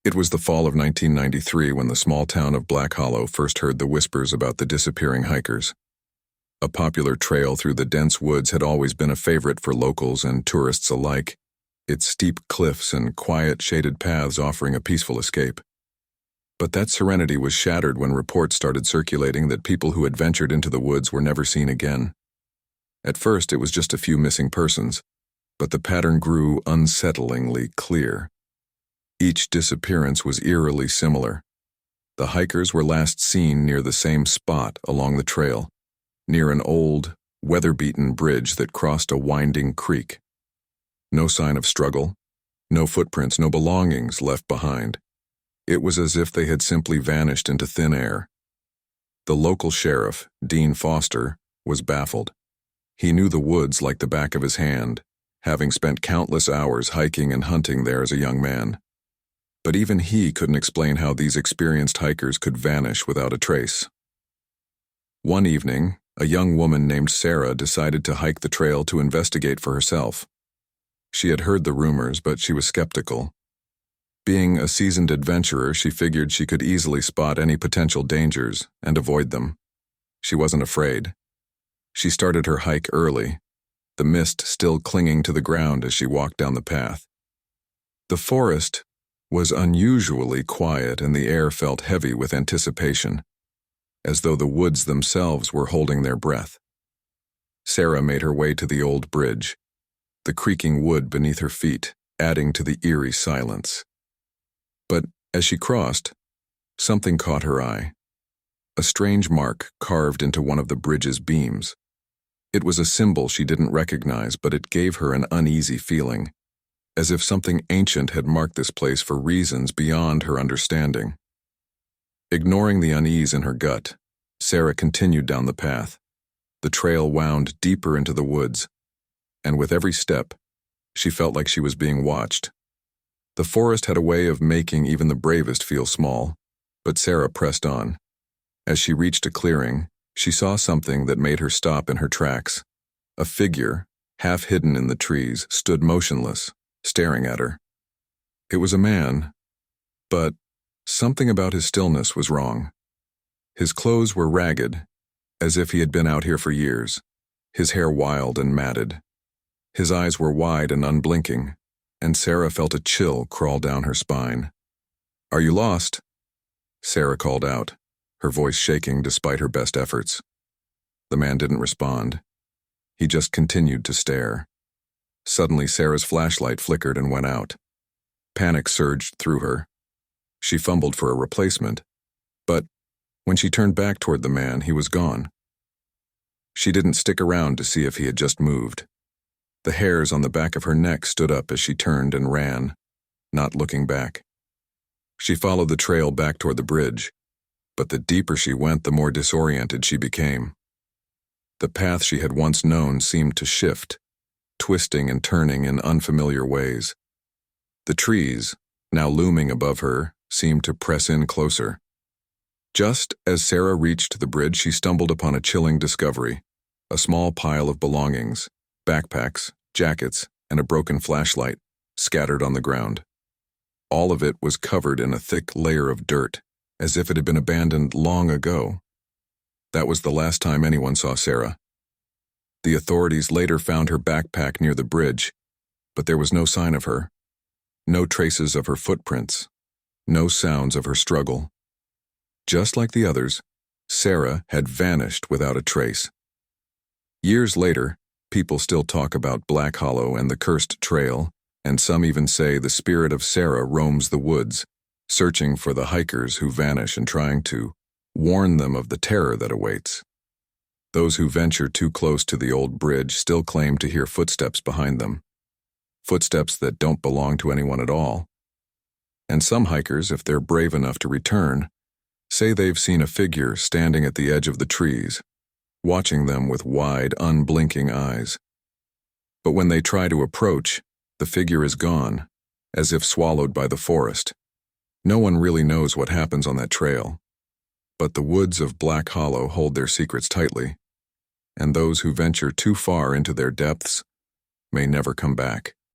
It was the fall of 1993 when the small town of Black Hollow first heard the whispers about the disappearing hikers. A popular trail through the dense woods had always been a favorite for locals and tourists alike, its steep cliffs and quiet, shaded paths offering a peaceful escape. But that serenity was shattered when reports started circulating that people who had ventured into the woods were never seen again. At first, it was just a few missing persons, but the pattern grew unsettlingly clear. Each disappearance was eerily similar. The hikers were last seen near the same spot along the trail, near an old, weather-beaten bridge that crossed a winding creek. No sign of struggle, no footprints, no belongings left behind. It was as if they had simply vanished into thin air. The local sheriff, Dean Foster, was baffled. He knew the woods like the back of his hand, having spent countless hours hiking and hunting there as a young man. But even he couldn't explain how these experienced hikers could vanish without a trace. One evening, a young woman named Sarah decided to hike the trail to investigate for herself. She had heard the rumors, but she was skeptical. Being a seasoned adventurer, she figured she could easily spot any potential dangers and avoid them. She wasn't afraid. She started her hike early, the mist still clinging to the ground as she walked down the path. The forest was unusually quiet and the air felt heavy with anticipation, as though the woods themselves were holding their breath. Sarah made her way to the old bridge, the creaking wood beneath her feet, adding to the eerie silence. But as she crossed, something caught her eye. A strange mark carved into one of the bridge's beams. It was a symbol she didn't recognize, but it gave her an uneasy feeling, as if something ancient had marked this place for reasons beyond her understanding. Ignoring the unease in her gut, Sarah continued down the path. The trail wound deeper into the woods, and with every step, she felt like she was being watched. The forest had a way of making even the bravest feel small, but Sarah pressed on. As she reached a clearing, she saw something that made her stop in her tracks. A figure, half hidden in the trees, stood motionless, staring at her. It was a man, but something about his stillness was wrong. His clothes were ragged, as if he had been out here for years, his hair wild and matted. His eyes were wide and unblinking, and Sarah felt a chill crawl down her spine. "Are you lost?" Sarah called out, her voice shaking despite her best efforts. The man didn't respond. He just continued to stare. Suddenly, Sarah's flashlight flickered and went out. Panic surged through her. She fumbled for a replacement, but when she turned back toward the man, he was gone. She didn't stick around to see if he had just moved. The hairs on the back of her neck stood up as she turned and ran, not looking back. She followed the trail back toward the bridge, but the deeper she went, the more disoriented she became. The path she had once known seemed to shift, twisting and turning in unfamiliar ways. The trees, now looming above her, seemed to press in closer. Just as Sarah reached the bridge, she stumbled upon a chilling discovery: a small pile of belongings, backpacks, jackets, and a broken flashlight, scattered on the ground. All of it was covered in a thick layer of dirt, as if it had been abandoned long ago. That was the last time anyone saw Sarah. The authorities later found her backpack near the bridge, but there was no sign of her. No traces of her footprints. No sounds of her struggle. Just like the others, Sarah had vanished without a trace. Years later, people still talk about Black Hollow and the cursed trail, and some even say the spirit of Sarah roams the woods, searching for the hikers who vanish and trying to warn them of the terror that awaits. Those who venture too close to the old bridge still claim to hear footsteps behind them. Footsteps that don't belong to anyone at all. And some hikers, if they're brave enough to return, say they've seen a figure standing at the edge of the trees, watching them with wide, unblinking eyes. But when they try to approach, the figure is gone, as if swallowed by the forest. No one really knows what happens on that trail. But the woods of Black Hollow hold their secrets tightly, and those who venture too far into their depths may never come back.